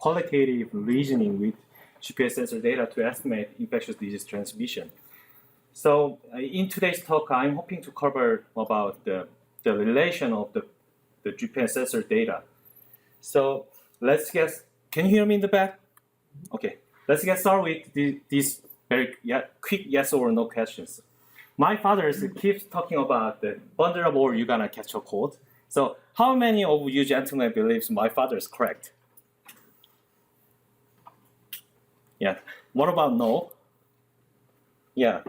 qualitative reasoning with GPS sensor data to estimate infectious disease transmission. So in today's talk, I'm hoping to cover about the relation of the GPS sensor data. So let's get, can you hear me in the back? Okay, let's get started with these very quick yes or no questions. My father keeps talking about the vulnerable, you're gonna catch a cold. So how many of you gentlemen believes my father is correct? Yeah, what about no? Yeah,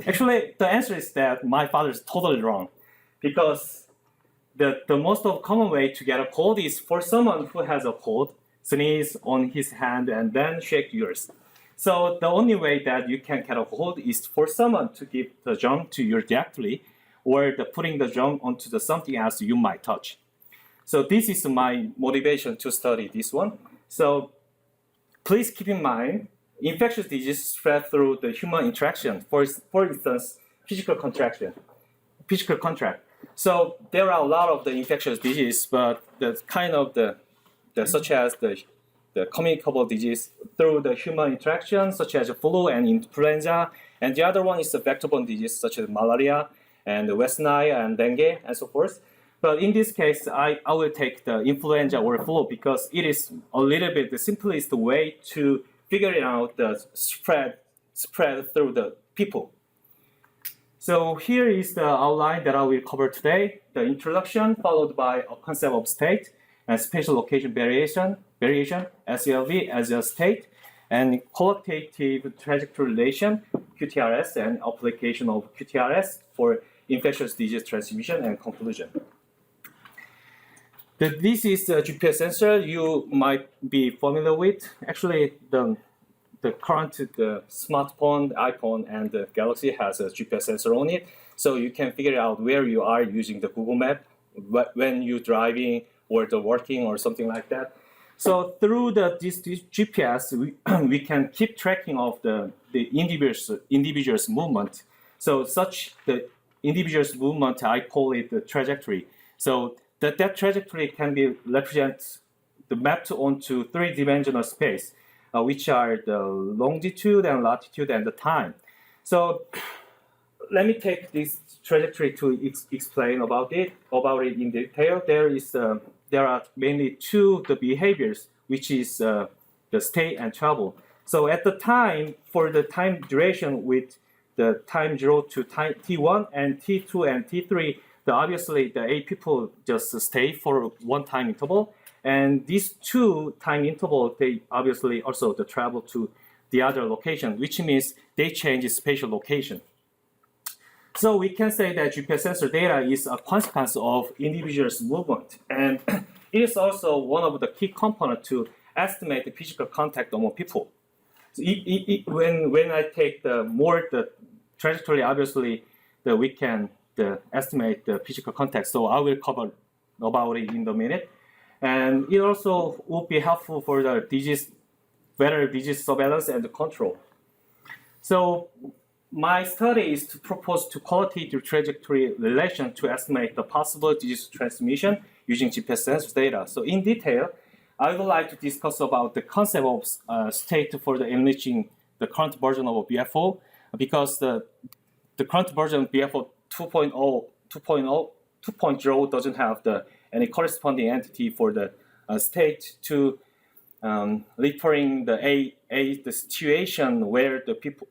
actually the answer is that my father is totally wrong, because the most of common way to get a cold is for someone who has a cold, sneeze on his hand and then shake yours. So the only way that you can get a cold is for someone to give the germ to you directly, or putting the germ onto the something else you might touch. So this is my motivation to study this one. So please keep in mind, infectious disease spread through the human interaction. For instance, physical contact. So there are a lot of the infectious disease, but the kind of such as the communicable disease through the human interaction, such as flu and influenza, and the other one is the vector-borne disease, such as malaria and the West Nile and dengue and so forth. But in this case, I will take the influenza or flu because it is a little bit the simplest way to figure out the spread through the people. So here is the outline that I will cover today. The introduction followed by a concept of state and spatial location variation, SLV as a state, and qualitative trajectory relation, QTRS, and application of QTRS for infectious disease transmission and conclusion. This is the GPS sensor you might be familiar with. Actually, the current smartphone, the iPhone, and the Galaxy has a GPS sensor on it, so you can figure out where you are using the Google Map when you're driving or the working or something like that. So through this GPS, we can keep tracking of the individual's movement. So such the individual's movement, I call it the trajectory. So that trajectory can be mapped onto three-dimensional space, which are the longitude and latitude and the time. So let me take this trajectory to explain about it in detail. There are mainly two behaviors, which is the state and travel. So at the time, for the time duration with the time 0 to time T1 and T2 and T3, obviously the 8 people just stay for one time interval. And these two time intervals, they obviously also travel to the other location, which means they change spatial location. So we can say that GPS sensor data is a consequence of individual's movement, and it is also one of the key components to estimate the physical contact among people. So when I take the trajectory, obviously we can estimate the physical contact. So I will cover about it in a minute, and it also would be helpful for the better disease surveillance and control. So my study is to propose to qualitative trajectory relation to estimate the possible disease transmission using GPS sensor data. So in detail, I would like to discuss about the concept of state for the enriching the current version of BFO, because the current version of BFO 2.0 doesn't have any corresponding entity for the state to referring the situation where the people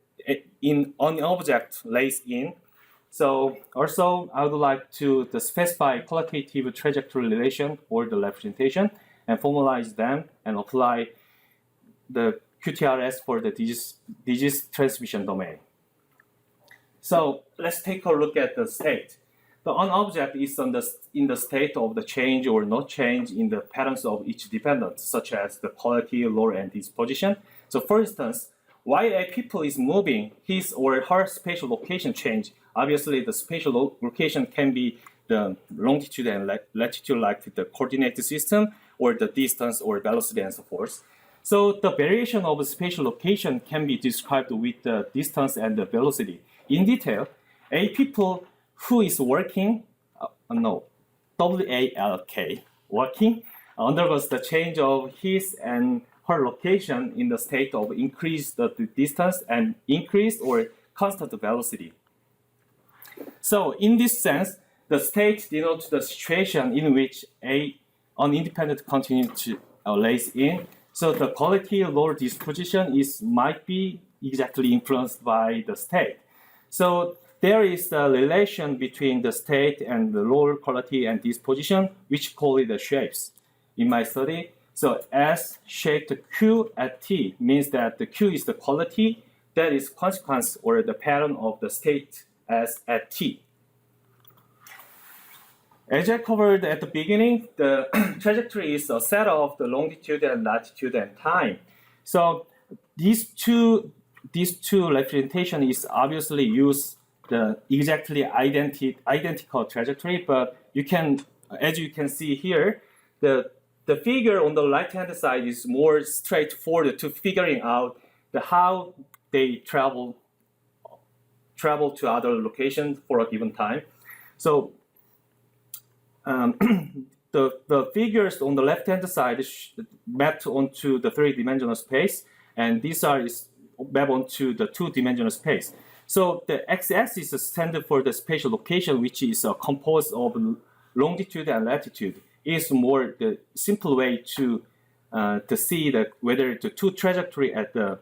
on the object lays in. So also I would like to specify qualitative trajectory relation or the representation and formalize them and apply the QTRS for the disease transmission domain. So let's take a look at the state. The object is in the state of the change or not change in the patterns of each dependent, such as the quality, lower, and disposition. So for instance, while a people is moving, his or her spatial location change. Obviously, the spatial location can be the longitude and latitude, like the coordinate system, or the distance or velocity and so forth. So the variation of spatial location can be described with the distance and the velocity. In detail, a people who is working, WALK, working, undergoes the change of his and per location in the state of increased the distance and increased or constant velocity. So in this sense, the state denotes the situation in which an independent continuity lays in. So the quality lower disposition might be exactly influenced by the state. So there is a relation between the state and the lower quality and disposition, which call it the shapes in my study. So S shaped Q at T means that the Q is the quality that is consequence or the pattern of the state as at T. As I covered at the beginning, the trajectory is a set of the longitude and latitude and time. So these two representation is obviously use the exactly identical trajectory, but you can, as you can see here, the figure on the right-hand side is more straightforward to figuring out how they travel to other locations for a given time. So the figures on the left-hand side mapped onto the three-dimensional space, and these are mapped onto the two-dimensional space. So the x-axis stands for the spatial location, which is composed of longitude and latitude. Is more the simple way to see whether the two trajectory at the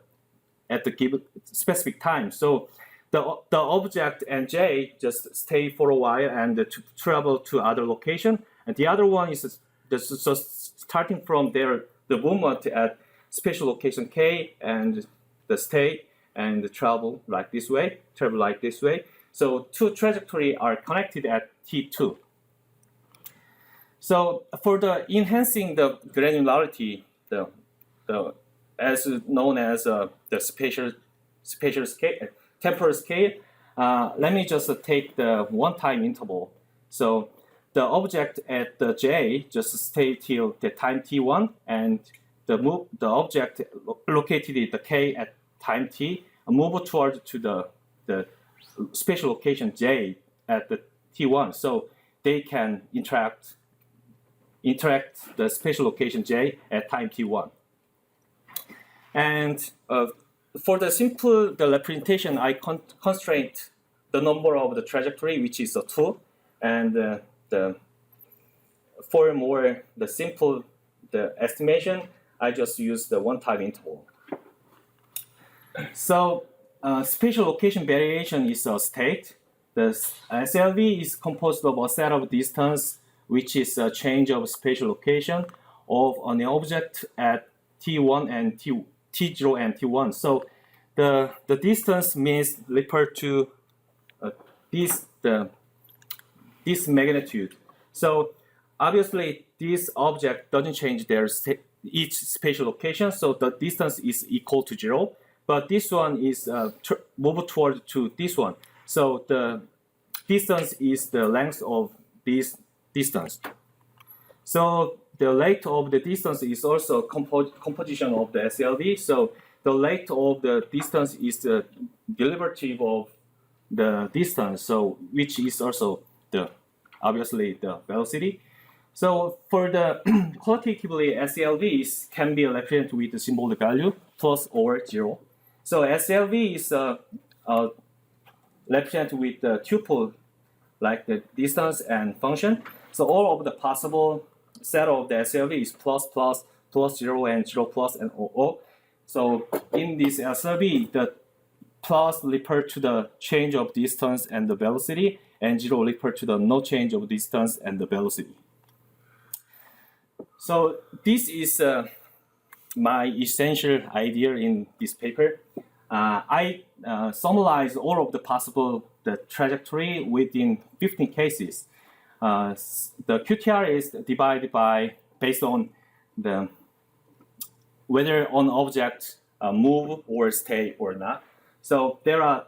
given specific time. So the object and J just stay for a while and to travel to other location, and the other one is just starting from there the movement at spatial location K and the state and the travel like this way. So two trajectory are connected at T2. So for the enhancing the granularity, the as known as the spatial scale, temporal scale, let me just take the one-time interval. So the object at the J just stay till the time T1, and the object located at the K at time T move toward to the spatial location J at the T1, so they can interact the spatial location J at time T1. And for the representation, I constraint the number of the trajectory, which is 2, and for more the simple estimation, I just use the one-time interval. So spatial location variation is a state. The SLV is composed of a set of distance, which is a change of spatial location of an object at T1 and T0 and T1. So the distance means refer to this magnitude. So obviously this object doesn't change each spatial location, so the distance is equal to 0. But this one is moved toward to this one. So the distance is the length of this distance. So the length of the distance is also composition of the SLV. So the length of the distance is the derivative of the distance, so which is also obviously the velocity. So for the qualitatively SLVs can be represented with the symbolic value plus or 0. So SLV is represented with the tuple like the distance and function. So all of the possible set of the SLV is plus, 0, and 0 plus, and 0. So in this SLV, the plus refer to the change of distance and the velocity, and 0 refer to the no change of distance and the velocity. So this is my essential idea in this paper. I summarize all of the possible trajectory within 15 cases. The QTR is divided based on whether an object move or stay or not. So there are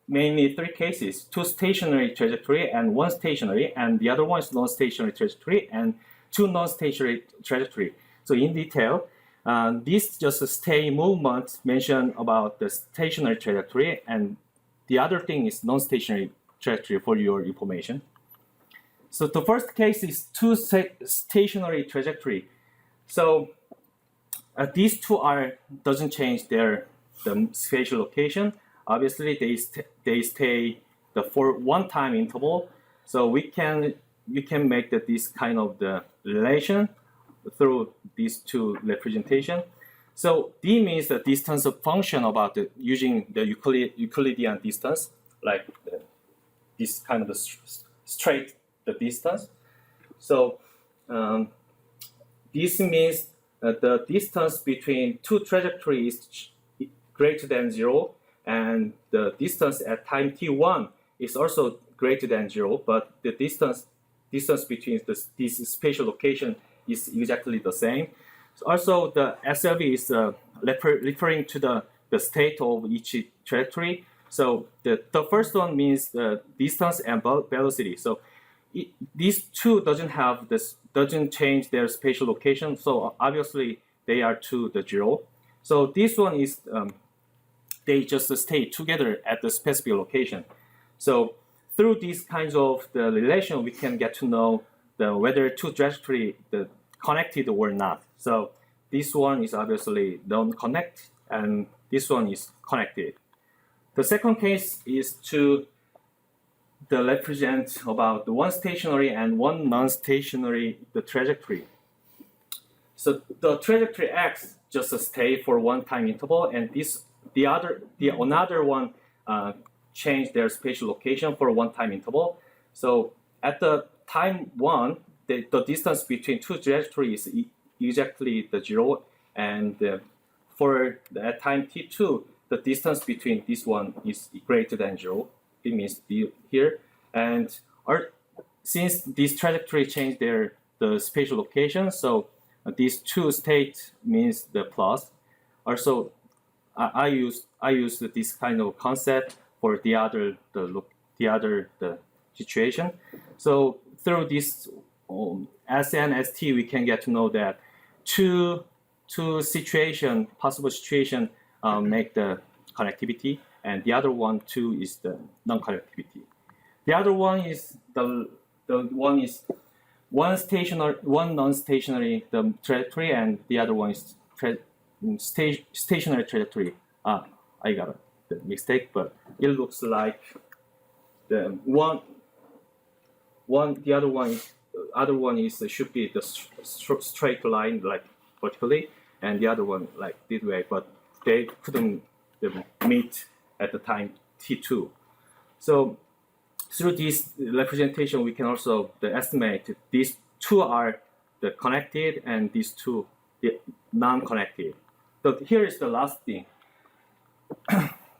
mainly 3 cases: 2 stationary trajectory and 1 stationary, and the other one is non-stationary trajectory and 2 non-stationary trajectory. So in detail, this just a stay movement mentioned about the stationary trajectory, and the other thing is non-stationary trajectory for your information. So the first case is 2 stationary trajectory. So these two doesn't change the spatial location. Obviously, they stay for one time interval. So we can make this kind of the relation through these two representation. So D means the distance of function about using the Euclidean distance, like this kind of straight the distance. So this means the distance between two trajectories is greater than 0, and the distance at time t1 is also greater than 0, but the distance between this spatial location is exactly the same. So also, the SLV is referring to the state of each trajectory. So the first one means the distance and velocity. So these two doesn't change their spatial location. So obviously they are to the 0. So this one is they just stay together at the specific location. So through these kinds of the relation, we can get to know whether two trajectory connected or not. So this one is obviously non-connected, and this one is connected. The second case is to represent about the one stationary and one non-stationary trajectory. So the trajectory x just stay for one time interval, and another one change their spatial location for one time interval. So at the time 1, the distance between two trajectories is exactly the 0, and for at time t2, the distance between this one is greater than 0. It means here, and since this trajectory change the spatial location, so these two states means the plus. Also, I use this kind of concept for the other situation. So through this S and ST, we can get to know that two possible situation make the connectivity, and the other one two is the non-connectivity. The other one is the one is one non-stationary trajectory, and the other one is stationary trajectory. I got the mistake, but it looks like the other one should be the straight line, like vertically, and the other one like this way, but they couldn't meet at the time t2. So through this representation, we can also estimate these two are the connected and these two the non-connected. But here is the last thing.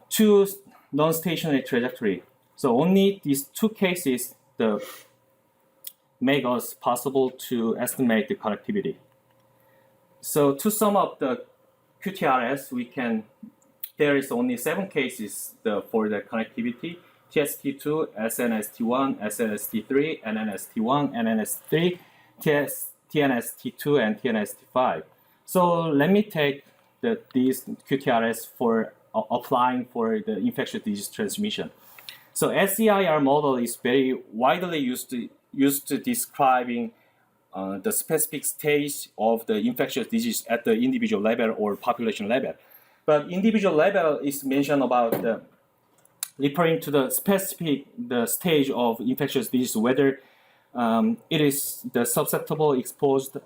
Two non-stationary trajectory. So only these two cases make us possible to estimate the connectivity. So to sum up the QTRS, there is only 7 cases for the connectivity: TST2, SNST1, SNST3, NNST1, NNST3, TNST2, and TNST5. So let me take these QTRS for applying for the infectious disease transmission. So SEIR model is very widely used to describing the specific stage of the infectious disease at the individual level or population level. But individual level is mentioned about referring to the specific stage of infectious disease, whether it is the susceptible, exposed,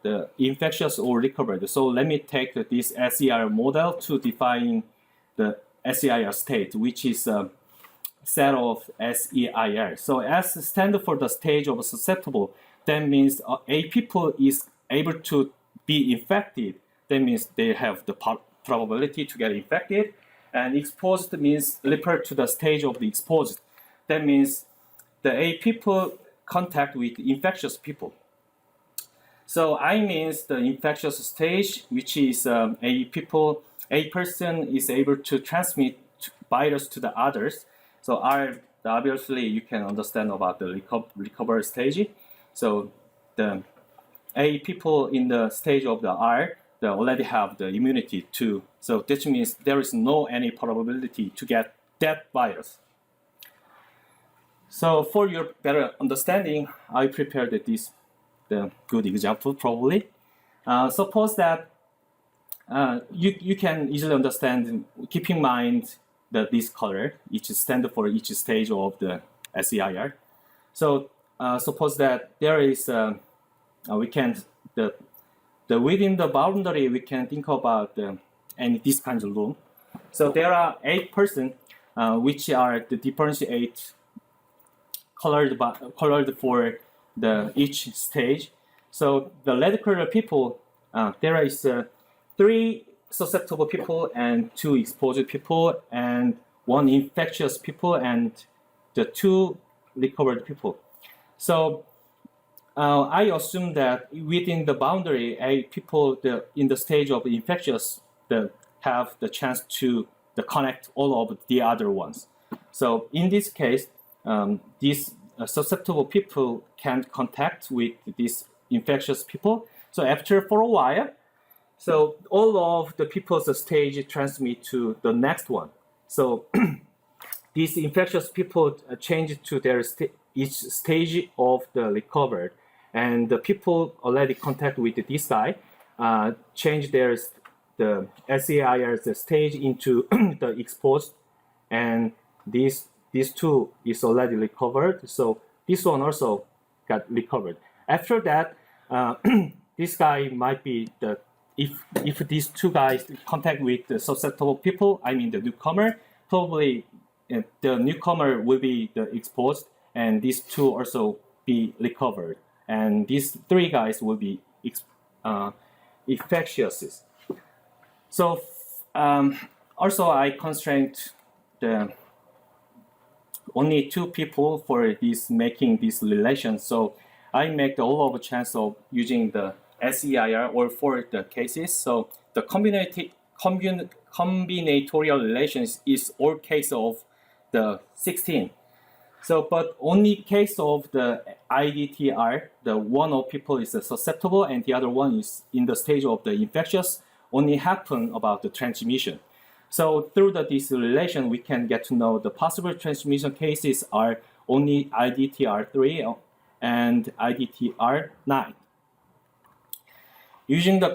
the infectious, or recovered. So let me take this SEIR model to define the SEIR state, which is a set of SEIR. So S stands for the stage of susceptible. That means a people is able to be infected. That means they have the probability to get infected. And exposed means refer to the stage of the exposed. That means the A people contact with infectious people. So I means the infectious stage, which is a person is able to transmit virus to the others. So R, obviously you can understand about the recovery stage. So the A people in the stage of the R, they already have the immunity too. So this means there is no any probability to get that virus. So for your better understanding, I prepared the good example probably. Suppose that you can easily understand, keep in mind that this color, each stands for each stage of the SEIR. So suppose that there is, we can, the within the boundary, we can think about any this kind of room. So there are 8 persons, which are the differentiate colored for the each stage. So the red color people, there is 3 susceptible people and 2 exposed people and 1 infectious people and the 2 recovered people. So I assume that within the boundary, people in the stage of infectious have the chance to connect all of the other ones. So in this case, these susceptible people can contact with these infectious people. So for a while, so all of the people's stage transmit to the next one. So these infectious people change to their each stage of the recovered, and the people already contact with this guy change the SEIR stage into the exposed, and these 2 is already recovered. So this one also got recovered. After that, this guy might be if these 2 guys contact with the susceptible people, I mean the newcomer, probably the newcomer will be the exposed, and these 2 also be recovered, and these 3 guys will be infectious. So also I constrained the only 2 people for making this relation. So I make the all of chance of using the SEIR or for the cases. So the combinatorial relations is all case of the 16. So, but only case of the IDTR, the one of people is susceptible and the other one is in the stage of the infectious, only happen about the transmission. So through this relation, we can get to know the possible transmission cases are only IDTR3 and IDTR9. Using the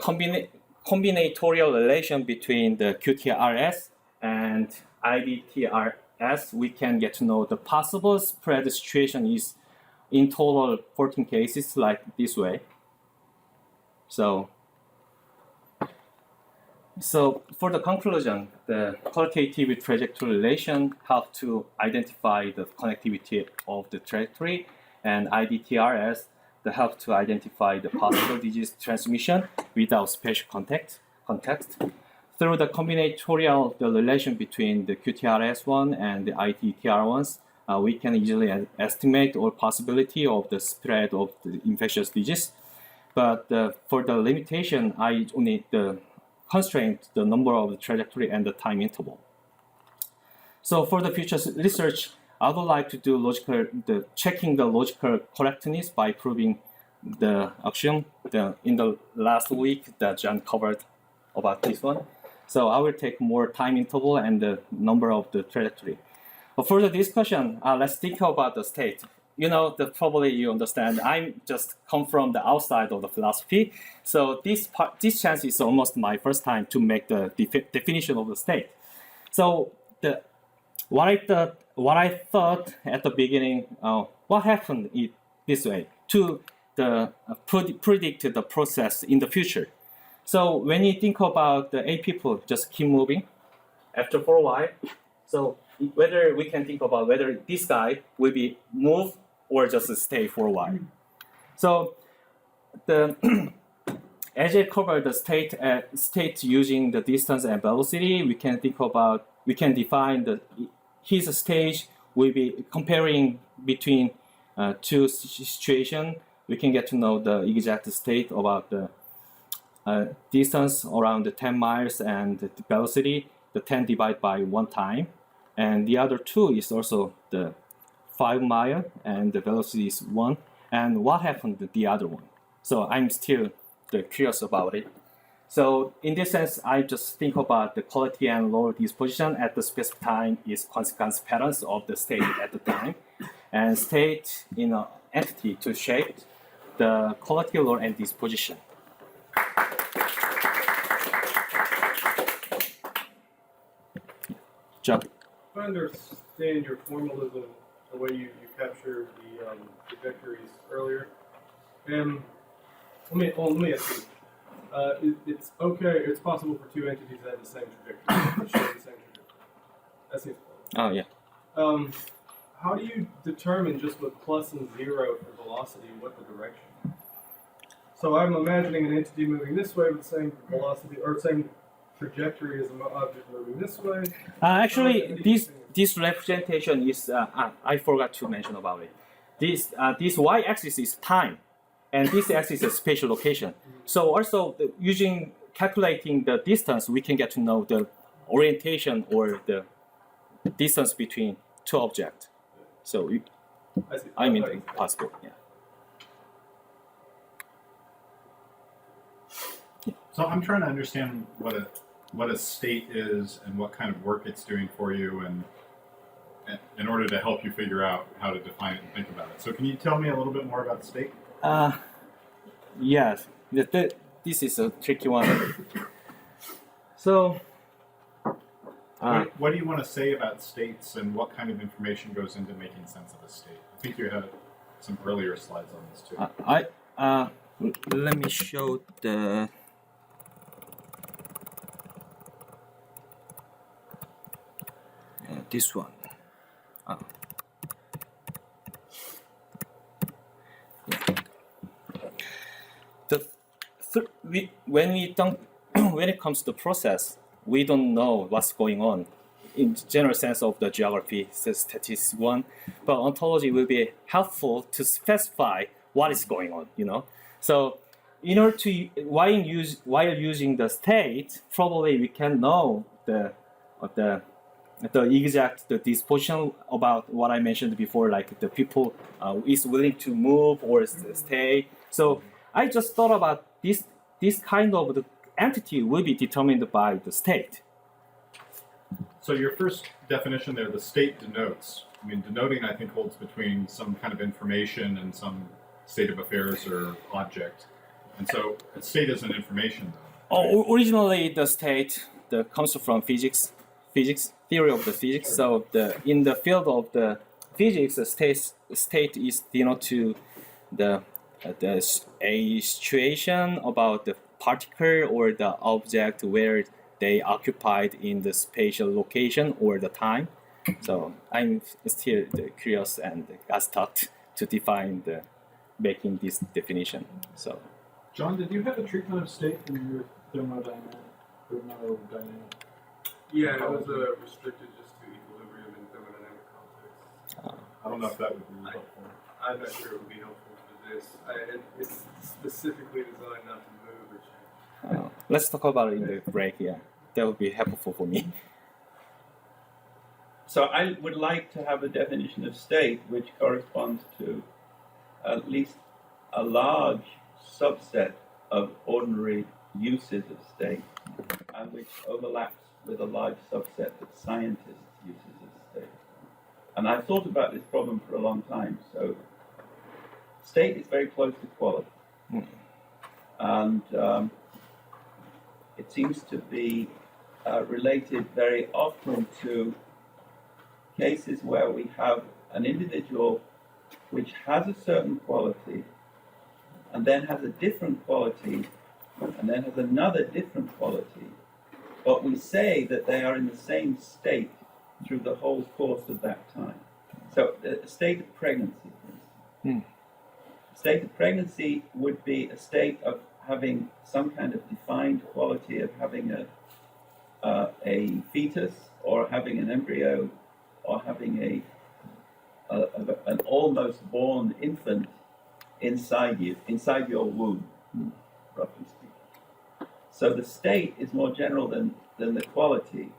combinatorial relation between the QTRS and IDTRS, we can get to know the possible spread situation is in total 14 cases like this way. So for the conclusion, the qualitative trajectory relation help to identify the connectivity of the trajectory, and IDTRS help to identify the possible disease transmission without spatial context. Through the combinatorial relation between the QTRS1 and the IDTR1s, we can easily estimate all possibility of the spread of the infectious disease. But for the limitation, I only constraint the number of the trajectory and the time interval. So for the future research, I would like to do checking the logical correctness by proving the axiom. In the last week that John covered about this one. So I will take more time interval and the number of the trajectory. But for the discussion, let's think about the state. Probably you understand, I just come from the outside of the philosophy. So this chance is almost my first time to make the definition of the state. So what I thought at the beginning, what happened this way to predict the process in the future. So when you think about the 8 people just keep moving for a while, so whether we can think about whether this guy will be moved or just stay for a while. So as I covered the state using the distance and velocity, we can define his stage will be comparing between 2 situations. We can get to know the exact state about the distance around the 10 miles and the velocity, the 10 divided by 1 time. And the other 2 is also the 5 mile and the velocity is 1. And what happened to the other one? So I'm still curious about it. So in this sense, I just think about the quality and lower disposition at the specific time is consequence patterns of the state at the time, and state in an entity to shape the quality, lower, and disposition. John. If I understand your formalism, the way you captured the trajectories earlier, let me ask you. It's okay. It's possible for two entities that have the same trajectory, share the same trajectory. That seems plausible. Oh yeah. How do you determine just with plus and zero for velocity what the direction? So I'm imagining an entity moving this way with the same velocity or same trajectory as an object moving this way. Actually, this representation is I forgot to mention about it. This y-axis is time, and this axis is spatial location. So also using calculating the distance, we can get to know the orientation or the distance between two objects. So I mean it's possible. Yeah. So I'm trying to understand what a state is and what kind of work it's doing for you, and in order to help you figure out how to define it and think about it. So can you tell me a little bit more about the state? Yes. This is a tricky one. So. What do you want to say about states and what kind of information goes into making sense of a state? I think you had some earlier slides on this too. Let me show the. This one. When it comes to the process, we don't know what's going on in general sense of the geography, the statistics one, but ontology will be helpful to specify what is going on, you know. So in order to, while using the state, probably we can know the exact disposition about what I mentioned before, like the people is willing to move or stay. So I just thought about this kind of the entity will be determined by the state. So your first definition there, the state denotes. I mean, denoting I think holds between some kind of information and some state of affairs or object. And so a state is an information though. Right? Originally the state comes from physics, theory of the physics. So in the field of the physics, the state is to a situation about the particle or the object where they occupied in the spatial location or the time. So I'm still curious and got stuck to define making this definition. So, John, did you have a treatment of state in your thermodynamic? Yeah, it was restricted just to equilibrium in thermodynamic context. I don't know if that would be helpful. I'm not sure it would be helpful for this. It's specifically designed not to move or change. Let's talk about it in the break. Yeah, that would be helpful for me. So I would like to have a definition of state which corresponds to at least a large subset of ordinary uses of state, and which overlaps with a large subset of scientists' uses of state. And I've thought about this problem for a long time. So state is very close to quality. And it seems to be related very often to cases where we have an individual which has a certain quality and then has a different quality and then has another different quality, but we say that they are in the same state through the whole course of that time. So a state of pregnancy, for instance. A state of pregnancy would be a state of having some kind of defined quality of having a fetus or having an embryo or having an almost born infant inside you, inside your womb, roughly speaking. So the state is more general than the quality.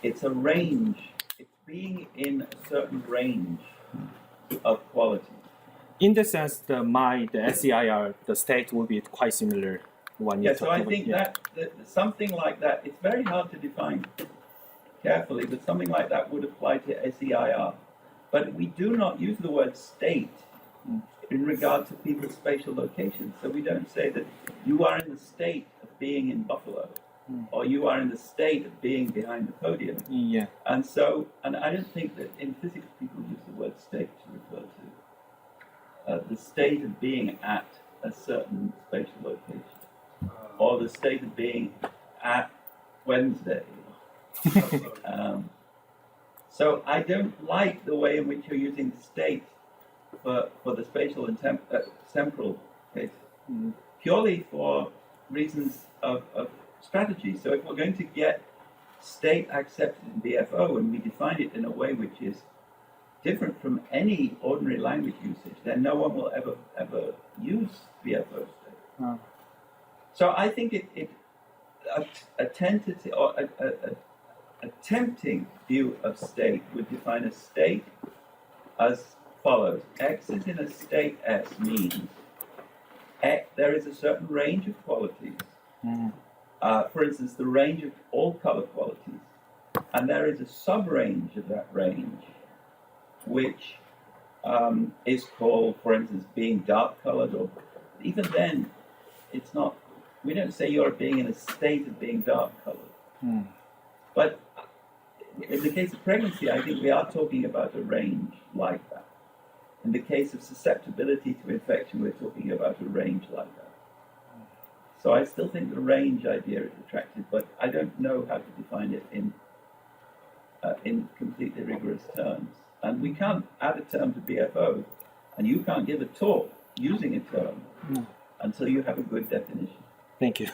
It's a range. It's being in a certain range of quality. In the sense, the SEIR, the state will be quite similar. So I think that something like that, it's very hard to define carefully, but something like that would apply to SEIR. But we do not use the word state in regard to people's spatial locations. So we don't say that you are in the state of being in Buffalo. or you are in the state of being behind the podium. Yeah. And so, and I don't think that in physics people use the word state to refer to the state of being at a certain spatial location, or the state of being at Wednesday. So I don't like the way in which you're using state for the spatial and temporal case, purely for reasons of strategy. So if we're going to get state accepted in BFO and we define it in a way which is different from any ordinary language usage, then no one will ever use BFO state. So I think a tentative or a tempting view of state would define a state as follows: X is in a state S means there is a certain range of qualities. For instance, the range of all color qualities, and there is a sub-range of that range, which is called, for instance, being dark-colored, or even then, it's not. We don't say you're being in a state of being dark-colored. But in the case of pregnancy, I think we are talking about a range like that. In the case of susceptibility to infection, we're talking about a range like that. So I still think the range idea is attractive, but I don't know how to define it in completely rigorous terms. And we can't add a term to BFO, and you can't give a talk using a term until you have a good definition. Thank you.